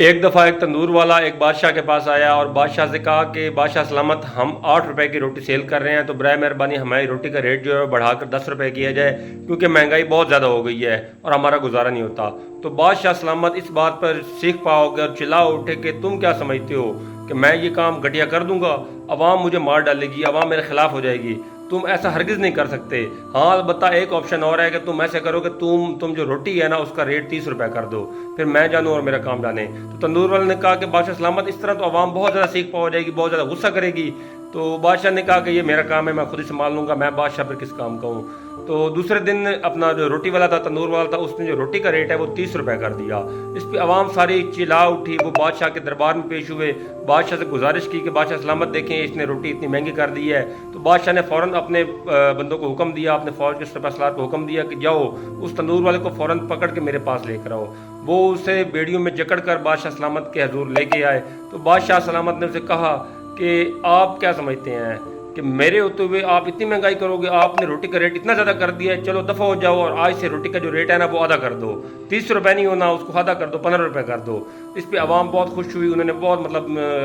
ایک دفعہ ایک تندور والا ایک بادشاہ کے پاس آیا اور بادشاہ سے کہا کہ بادشاہ سلامت، ہم 8 روپے کی روٹی سیل کر رہے ہیں، تو برائے مہربانی ہماری روٹی کا ریٹ جو ہے بڑھا کر 10 روپے کیا جائے، کیونکہ مہنگائی بہت زیادہ ہو گئی ہے اور ہمارا گزارا نہیں ہوتا۔ تو بادشاہ سلامت اس بات پر سیکھ پاؤ گے اور چلا اٹھے کہ تم کیا سمجھتے ہو کہ میں یہ کام گھٹیا کر دوں گا؟ عوام مجھے مار ڈالے گی، عوام میرے خلاف ہو جائے گی، تم ایسا ہرگز نہیں کر سکتے۔ ہاں البتہ ایک آپشن اور ہے کہ تم ایسے کرو کہ تم جو روٹی ہے نا اس کا ریٹ 30 روپے کر دو، پھر میں جانوں اور میرا کام جانے۔ تو تندور والے نے کہا کہ بادشاہ سلامت اس طرح تو عوام بہت زیادہ سیکھ پا ہو جائے گی، بہت زیادہ غصہ کرے گی۔ تو بادشاہ نے کہا کہ یہ میرا کام ہے، میں خود ہی سنبھال لوں گا، میں بادشاہ پر کس کام کا ہوں۔ تو دوسرے دن اپنا جو روٹی والا تھا، تندور والا تھا، اس نے جو روٹی کا ریٹ ہے وہ 30 روپے کر دیا۔ اس پہ عوام ساری چلا اٹھی، وہ بادشاہ کے دربار میں پیش ہوئے، بادشاہ سے گزارش کی کہ بادشاہ سلامت دیکھیں اس نے روٹی اتنی مہنگی کر دی ہے۔ تو بادشاہ نے فوراً اپنے بندوں کو حکم دیا، اپنے فوج کے سپہ سالار کو حکم دیا کہ جاؤ اس تندور والے کو فوراً پکڑ کے میرے پاس لے کر آؤ۔ وہ اسے بیڑیوں میں جکڑ کر بادشاہ سلامت کے حضور لے کے آئے۔ تو بادشاہ سلامت نے اسے کہا کہ آپ کیا سمجھتے ہیں کہ میرے ہوتے ہوئے آپ اتنی مہنگائی کرو گے؟ آپ نے روٹی کا ریٹ اتنا زیادہ کر دیا ہے، چلو دفع ہو جاؤ اور آج سے روٹی کا جو ریٹ ہے نا وہ آدھا کر دو، 30 روپے نہیں ہونا، اس کو آدھا کر دو، 15 روپے کر دو۔ اس پہ عوام بہت خوش ہوئی، انہوں نے بہت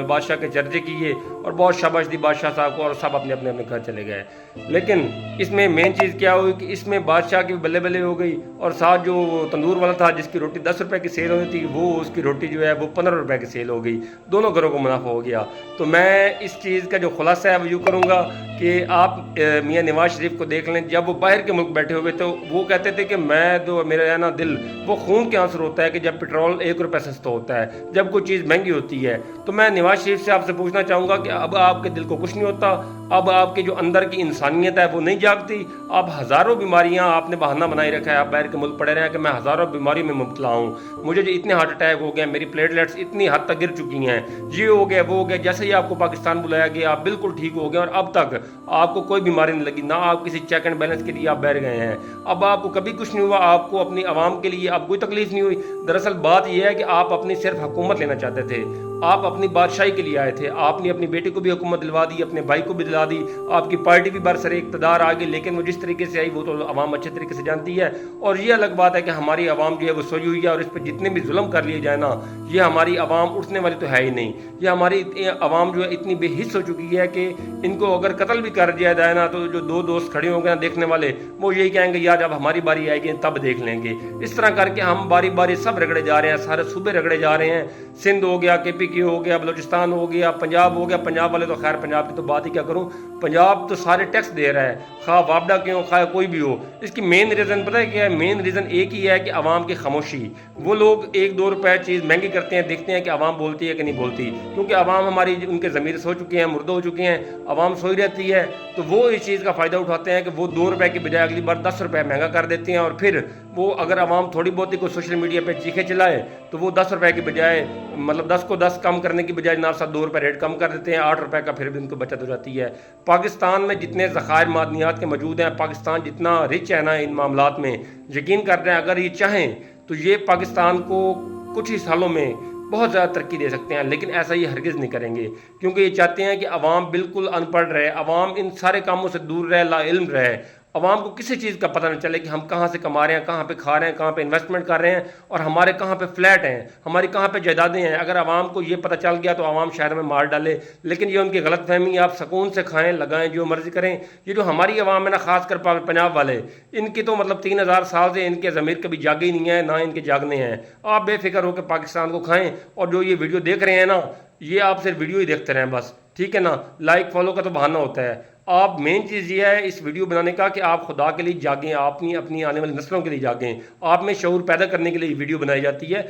بادشاہ کے چرچے کیے اور بہت شاباش دی بادشاہ صاحب کو، اور سب اپنے اپنے گھر چلے گئے۔ لیکن اس میں مین چیز کیا ہوئی کہ اس میں بادشاہ کی بلے بلے ہو گئی، اور ساتھ جو تندور والا تھا جس کی روٹی 10 روپے کی سیل ہونی تھی، وہ اس کی روٹی جو ہے وہ 15 روپے کی سیل ہو گئی، دونوں گھروں کو منافع ہو گیا۔ تو میں اس چیز کا جو خلاصہ ہے وہ یوں کروں گا کہ آپ میاں نواز شریف کو دیکھ لیں، جب وہ باہر کے ملک بیٹھے ہوئے تو وہ کہتے تھے کہ میں تو میرا ہے نا دل وہ خون کے آنسر ہوتا ہے کہ جب پیٹرول 1 روپے سستا ہوتا ہے، جب کوئی چیز مہنگی ہوتی ہے۔ تو میں نواز شریف سے آپ سے پوچھنا چاہوں گا کہ اب آپ کے دل کو کچھ نہیں ہوتا؟ اب آپ کے جو اندر کی انسانیت ہے وہ نہیں جاگتی؟ اب ہزاروں بیماریاں آپ نے بہانہ بنائی رکھا ہے، آپ باہر کے ملک پڑے رہے ہیں کہ میں ہزاروں بیماریوں میں مبتلا ہوں، مجھے جو اتنے ہارٹ اٹیک ہو گئے، میری پلیٹلیٹس اتنی حد تک گر چکی ہیں، یہ ہو گیا وہ ہو گیا، جیسے ہی آپ کو پاکستان بلایا گیا آپ بالکل ٹھیک ہو گئے اور اب تک آپ کو کوئی بیماری نہیں لگی، نہ آپ کسی چیک اینڈ بیلنس کے لیے آپ بیٹھ گئے ہیں۔ اب آپ کو کبھی کچھ نہیں ہوا، آپ کو اپنی عوام کے لیے اب کوئی تکلیف نہیں ہوئی۔ دراصل بات یہ ہے کہ آپ اپنی صرف حکومت لینا چاہتے تھے، آپ اپنی بادشاہی کے لیے آئے تھے، آپ نے اپنی بیٹی کو بھی حکومت دلوا دی، اپنے بھائی کو بھی دلا دی، آپ کی پارٹی بھی برسر اقتدار آ گئی، لیکن وہ جس طریقے سے آئی وہ تو عوام اچھے طریقے سے جانتی ہے۔ اور یہ الگ بات ہے کہ ہماری عوام جو ہے وہ سوئی ہوئی ہے، اور اس پہ جتنے بھی ظلم کر لیے جائے نا، یہ ہماری عوام اٹھنے والی تو ہے ہی نہیں۔ یہ ہماری عوام جو ہے اتنی بے حس ہو چکی ہے کہ ان کو اگر قتل بھی کر دیا جائے نا تو جو دو دوست کھڑے ہوں گے نا دیکھنے والے، وہ یہی کہیں گے یار جب ہماری باری آئے گی تب دیکھ لیں گے۔ اس طرح کر کے ہم باری باری سب رگڑے جا رہے ہیں، سارے صوبے رگڑے جا رہے ہیں، سندھ ہو گیا، KPK ہو گیا، بلوچستان ہو گیا، پنجاب ہو گیا۔ پنجاب والے تو خیر پنجاب کی تو بات ہی کیا کروں، پنجاب تو سارے ٹیکس دے رہا ہے، خواہ وابڈا کے ہو خواہ کوئی بھی ہو۔ اس کی مین ریزن پتہ ہے کیا ہے؟ مین ریزن ایک ہی ہے کہ عوام کی خاموشی۔ وہ لوگ 1-2 روپے چیز مہنگی کرتے ہیں، دیکھتے ہیں کہ عوام بولتی ہے کہ نہیں بولتی، کیونکہ عوام ہماری ان کے ضمیر سو چکے ہیں، مردہ ہو چکے ہیں، عوام سوئی رہتی ہے۔ تو وہ اس چیز کا فائدہ اٹھاتے ہیں کہ وہ 2 روپے کی بجائے اگلی بار 10 روپے مہنگا کر دیتے ہیں، اور پھر وہ اگر عوام تھوڑی بہت ہی کوئی سوشل میڈیا پہ چیخے چلائے تو وہ 10 روپے کی بجائے 10 کو 10 کم کرنے کی بجائے نہ 2 روپے ریٹ کم کر دیتے ہیں، 8 روپے کا پھر بھی ان کو بچت ہو جاتی ہے۔ پاکستان میں جتنے ذخائر معدنیات کے موجود ہیں، پاکستان جتنا رچ ہے نا ان معاملات میں، یقین کرتے ہیں اگر یہ چاہیں تو یہ پاکستان کو کچھ ہی سالوں میں بہت زیادہ ترقی دے سکتے ہیں، لیکن ایسا یہ ہرگز نہیں کریں گے، کیونکہ یہ چاہتے ہیں کہ عوام بالکل ان پڑھ رہے، عوام ان سارے کاموں سے دور رہے، لا علم رہے، عوام کو کسی چیز کا پتہ نہ چلے کہ ہم کہاں سے کما رہے ہیں، کہاں پہ کھا رہے ہیں، کہاں پہ انویسٹمنٹ کر رہے ہیں، اور ہمارے کہاں پہ فلیٹ ہیں، ہماری کہاں پہ جائیدادیں ہیں۔ اگر عوام کو یہ پتہ چل گیا تو عوام شاید ہمیں مار ڈالے، لیکن یہ ان کی غلط فہمی ہے۔ آپ سکون سے کھائیں، لگائیں، جو مرضی کریں۔ یہ جو ہماری عوام ہے نا، خاص کر پنجاب والے، ان کی تو 3000 سال سے ان کے ضمیر کبھی جاگے ہی نہیں ہے، نہ ان کے جاگنے ہیں۔ آپ بے فکر ہو کے پاکستان کو کھائیں، اور جو یہ ویڈیو دیکھ رہے ہیں نا، یہ آپ صرف ویڈیو ہی دیکھتے رہیں بس، ٹھیک ہے نا؟ لائک فالو کا تو بہانہ ہوتا ہے۔ آپ مین چیز یہ ہے اس ویڈیو بنانے کا کہ آپ خدا کے لیے جاگیں، آپ اپنی آنے والی نسلوں کے لیے جاگیں، آپ میں شعور پیدا کرنے کے لیے یہ ویڈیو بنائی جاتی ہے۔